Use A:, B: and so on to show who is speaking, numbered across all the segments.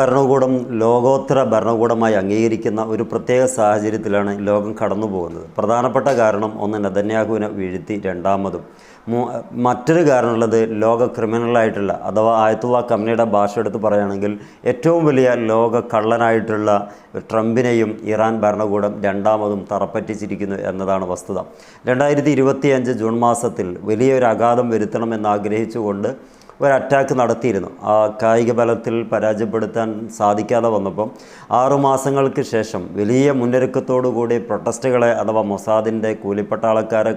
A: ഭരണകൂടം ലോകോത്തര ഭരണകൂടമായി അംഗീകരിക്കുന്ന ഒരു പ്രത്യേക സാഹചര്യത്തിലാണ് ലോകം കടന്നു പോകുന്നത്. പ്രധാനപ്പെട്ട കാരണം ഒന്ന് നെതന്യാഹുവിനെ വീഴ്ത്തി, രണ്ടാമതും മറ്റൊരു കാരണമുള്ളത് ലോക ക്രിമിനലായിട്ടുള്ള അഥവാ ആയത്തുള്ള ഖമനയുടെ ഭാഷ എടുത്ത് പറയുകയാണെങ്കിൽ ഏറ്റവും വലിയ ലോക കള്ളനായിട്ടുള്ള ട്രംപിനെയും ഇറാൻ ഭരണകൂടം രണ്ടാമതും തറപ്പറ്റിച്ചിരിക്കുന്നു എന്നതാണ് വസ്തുത. 2025 ജൂൺ മാസത്തിൽ വലിയൊരു ആഘാതം വരുത്തണമെന്ന് ആഗ്രഹിച്ചുകൊണ്ട് ഒരു അറ്റാക്ക് നടത്തിയിരുന്നു. ആ കായിക ബലത്തിൽ പരാജയപ്പെടുത്താൻ സാധിക്കാതെ വന്നപ്പം 6 മാസങ്ങൾക്ക് ശേഷം വലിയ മുന്നൊരുക്കത്തോടുകൂടി പ്രൊട്ടസ്റ്റുകളെ അഥവാ മൊസാദിൻ്റെ കൂലിപ്പട്ടാളക്കാരെ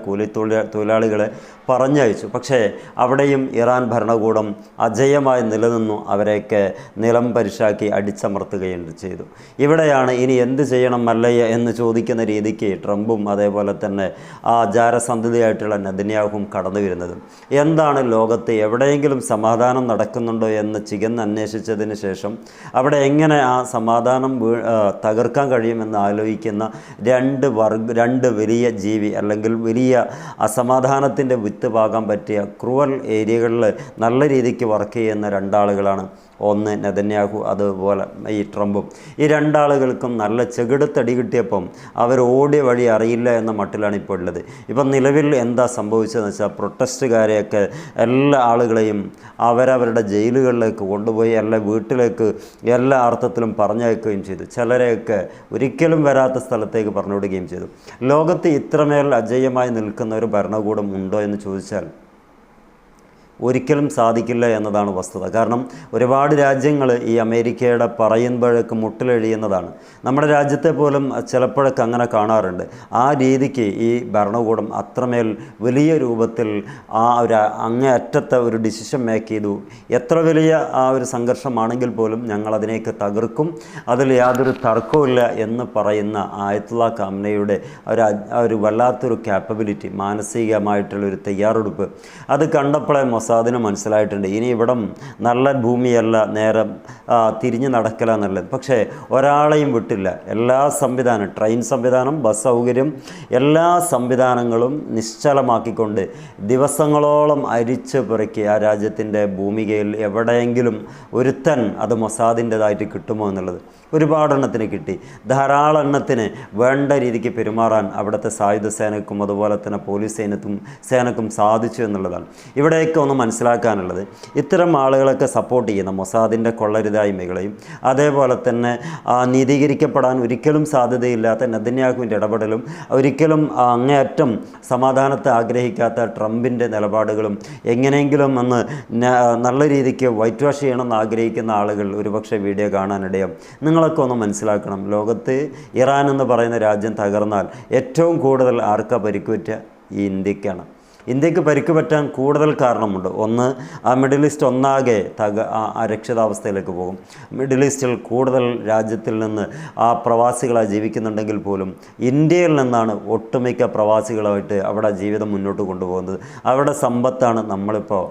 A: തൊഴിലാളികളെ പറഞ്ഞയച്ചു. പക്ഷേ അവിടെയും ഇറാൻ ഭരണകൂടം അജയ്യമായി നിലനിന്നു, അവരെയൊക്കെ നിലം പരിശാക്കി അടിച്ചമർത്തുകയും ചെയ്തു. ഇവിടെയാണ് ഇനി എന്ത് ചെയ്യണം മല്ലയ്യ എന്ന് ചോദിക്കുന്ന രീതിക്ക് ട്രംപും അതേപോലെ തന്നെ ആ ജാരസന്ധതിയായിട്ടുള്ള നെതന്യാഹുവും കടന്നു വരുന്നത്. എന്താണ് ലോകത്ത് എവിടെയെങ്കിലും സമാധാനം നടക്കുന്നുണ്ടോ എന്ന് അന്വേഷിച്ചതിന് ശേഷം അവിടെ എങ്ങനെ ആ സമാധാനം തകർക്കാൻ കഴിയുമെന്ന് ആലോചിക്കുന്ന രണ്ട് വലിയ ജീവി അല്ലെങ്കിൽ വലിയ അസമാധാനത്തിൻ്റെ വിത്ത് പാകാൻ പറ്റിയ ക്രൂവൽ ഏരിയകളിൽ നല്ല രീതിക്ക് വർക്ക് ചെയ്യുന്ന രണ്ടാളുകളാണ്. ഒന്ന് നെതന്യാഹു, അതുപോലെ ഈ ട്രംപും. ഈ രണ്ടാളുകൾക്കും നല്ല ചെകിടത്തടി കിട്ടിയപ്പം അവർ ഓടിയ വഴി അറിയില്ല എന്ന മട്ടിലാണ് ഇപ്പോൾ ഉള്ളത്. ഇപ്പം നിലവിൽ എന്താ സംഭവിച്ചതെന്ന് വെച്ചാൽ പ്രൊട്ടസ്റ്റുകാരെയൊക്കെ എല്ലാ ആളുകളെയും അവരവരുടെ ജയിലുകളിലേക്ക് കൊണ്ടുപോയി എല്ലാ വീട്ടിലേക്ക് എല്ലാ അർത്ഥത്തിലും പറഞ്ഞയക്കുകയും ചെയ്തു. ചിലരെയൊക്കെ ഒരിക്കലും വരാത്ത സ്ഥലത്തേക്ക് പറഞ്ഞുവിടുകയും ചെയ്തു. ലോകത്ത് ഇത്രമേൽ അജയ്യമായി നിൽക്കുന്ന ഒരു ഭരണകൂടം ഉണ്ടോ എന്ന് ചോദിച്ചാൽ ഒരിക്കലും സാധിക്കില്ല എന്നതാണ് വസ്തുത. കാരണം ഒരുപാട് രാജ്യങ്ങൾ ഈ അമേരിക്കയുടെ പറയുമ്പോഴേക്ക് മുട്ടിലെഴിയുന്നതാണ്. നമ്മുടെ രാജ്യത്തെ പോലും ചിലപ്പോഴൊക്കെ അങ്ങനെ കാണാറുണ്ട്. ആ രീതിക്ക് ഈ ഭരണകൂടം അത്രമേൽ വലിയ രൂപത്തിൽ ആ ഒരു അങ്ങേയറ്റത്തെ ഒരു ഡിസിഷൻ മേക്ക് ചെയ്തു. എത്ര വലിയ ആ ഒരു സംഘർഷമാണെങ്കിൽ പോലും ഞങ്ങളതിനേക്ക് തകർക്കും, അതിൽ യാതൊരു തർക്കവുമില്ല എന്ന് പറയുന്ന ആയത്തുള്ള ഖമനയുടെ ഒരു വല്ലാത്തൊരു ക്യാപ്പബിലിറ്റി, മാനസികമായിട്ടുള്ളൊരു തയ്യാറെടുപ്പ് അത് കണ്ടപ്പോഴേ മൊസാദിന് മനസ്സിലായിട്ടുണ്ട്. ഇനി ഇവിടം നല്ല ഭൂമിയല്ല, നേരെ തിരിഞ്ഞ് നടക്കല എന്നുള്ളത്. പക്ഷേ ഒരാളെയും വിട്ടില്ല. എല്ലാ സംവിധാനം, ട്രെയിൻ സംവിധാനം, ബസ് സൗകര്യം, എല്ലാ സംവിധാനങ്ങളും നിശ്ചലമാക്കിക്കൊണ്ട് ദിവസങ്ങളോളം അരിച്ച് പെറുക്കി ആ രാജ്യത്തിൻ്റെ ഭൂമികയിൽ എവിടെയെങ്കിലും ഒരുത്തൻ അത് മൊസാദിൻ്റെതായിട്ട് കിട്ടുമോ എന്നുള്ളത് ഒരുപാടെണ്ണത്തിന് കിട്ടി. ധാരാളം എണ്ണത്തിന് വേണ്ട രീതിക്ക് പെരുമാറാൻ അവിടുത്തെ സായുധ സേനക്കും അതുപോലെ തന്നെ പോലീസ് സേനക്കും സാധിച്ചു എന്നുള്ളതാണ്. ഇവിടെയൊക്കെ ഒന്ന് മനസ്സിലാക്കാനുള്ളത്, ഇത്തരം ആളുകളൊക്കെ സപ്പോർട്ട് ചെയ്യുന്ന മൊസാദിൻ്റെ കൊള്ളരുതായ്മകളെയും അതേപോലെ തന്നെ നീതീകരിക്കപ്പെടാൻ ഒരിക്കലും സാധ്യതയില്ലാത്ത നെതന്യാഹുവിൻ്റെ ഇടപെടലും ഒരിക്കലും അങ്ങേയറ്റം സമാധാനത്തെ ആഗ്രഹിക്കാത്ത ട്രംപിൻ്റെ നിലപാടുകളും എങ്ങനെയെങ്കിലും ഒന്ന് നല്ല രീതിക്ക് വൈറ്റ് വാഷ് ചെയ്യണമെന്ന് ആഗ്രഹിക്കുന്ന ആളുകൾ ഒരുപക്ഷെ വീഡിയോ കാണാനിടയാം. നിങ്ങളൊക്കെ ഒന്ന് മനസ്സിലാക്കണം, ലോകത്ത് ഇറാൻ എന്ന് പറയുന്ന രാജ്യം തകർന്നാൽ ഏറ്റവും കൂടുതൽ ആർക്കാ പരിക്കുപറ്റുക? ഈ ഇന്ത്യക്കാണ്. ഇന്ത്യക്ക് പരിക്ക് പറ്റാൻ കൂടുതൽ കാരണമുണ്ട്. ഒന്ന്, ആ മിഡിൽ ഈസ്റ്റ് ഒന്നാകെ അരക്ഷിതാവസ്ഥയിലേക്ക് പോകും. മിഡിൽ ഈസ്റ്റിൽ കൂടുതൽ രാജ്യത്തിൽ നിന്ന് ആ പ്രവാസികളായി ജീവിക്കുന്നുണ്ടെങ്കിൽ പോലും ഇന്ത്യയിൽ നിന്നാണ് ഒട്ടുമിക്ക പ്രവാസികളായിട്ട് അവിടെ ജീവിതം മുന്നോട്ട് കൊണ്ടുപോകുന്നത്. അവരുടെ സമ്പത്താണ് നമ്മളിപ്പോൾ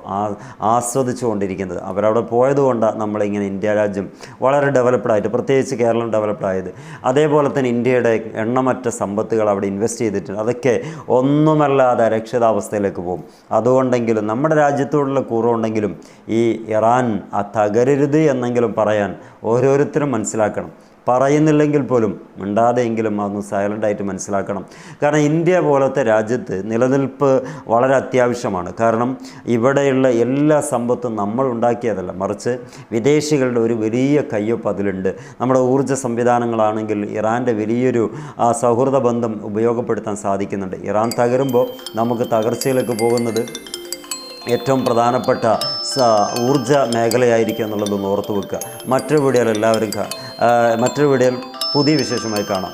A: ആസ്വദിച്ചു കൊണ്ടിരിക്കുന്നത്. അവരവിടെ പോയതുകൊണ്ടാണ് നമ്മളിങ്ങനെ ഇന്ത്യ രാജ്യം വളരെ ഡെവലപ്ഡായിട്ട്, പ്രത്യേകിച്ച് കേരളം ഡെവലപ്ഡായത്. അതേപോലെ തന്നെ ഇന്ത്യയുടെ എണ്ണമറ്റ സമ്പത്തുകൾ അവിടെ ഇൻവെസ്റ്റ് ചെയ്തിട്ടുണ്ട്. അതൊക്കെ ഒന്നുമല്ലാതെ അരക്ഷിതാവസ്ഥയിലേക്ക് പോകും. അതുകൊണ്ടെങ്കിലും നമ്മുടെ രാജ്യത്തോടുള്ള കൂറുണ്ടെങ്കിലും ഈ ഇറാൻ തകരരുത് എന്നെങ്കിലും പറയാൻ ഓരോരുത്തരും മനസ്സിലാക്കണം. പറയുന്നില്ലെങ്കിൽ പോലും മിണ്ടാതെയെങ്കിലും അതൊന്ന് സൈലൻ്റായിട്ട് മനസ്സിലാക്കണം. കാരണം ഇന്ത്യ പോലത്തെ രാജ്യത്ത് നിലനിൽപ്പ് വളരെ അത്യാവശ്യമാണ്. കാരണം ഇവിടെയുള്ള എല്ലാ സമ്പത്തും നമ്മൾ ഉണ്ടാക്കിയതല്ല, മറിച്ച് വിദേശികളുടെ ഒരു വലിയ കയ്യൊപ്പ് അതിലുണ്ട്. നമ്മുടെ ഊർജ്ജ സംവിധാനങ്ങളാണെങ്കിൽ ഇറാൻ്റെ വലിയൊരു സൗഹൃദ ബന്ധം ഉപയോഗപ്പെടുത്താൻ സാധിക്കുന്നുണ്ട്. ഇറാൻ തകരുമ്പോൾ നമുക്ക് തകർച്ചയിലേക്ക് പോകുന്നത് ഏറ്റവും പ്രധാനപ്പെട്ട ഊർജ്ജ മേഖലയായിരിക്കും എന്നുള്ളതൊന്ന് ഓർത്തു വെക്കുക. മറ്റൊരു വീഡിയോയിൽ പുതിയ വിശേഷമായി കാണാം.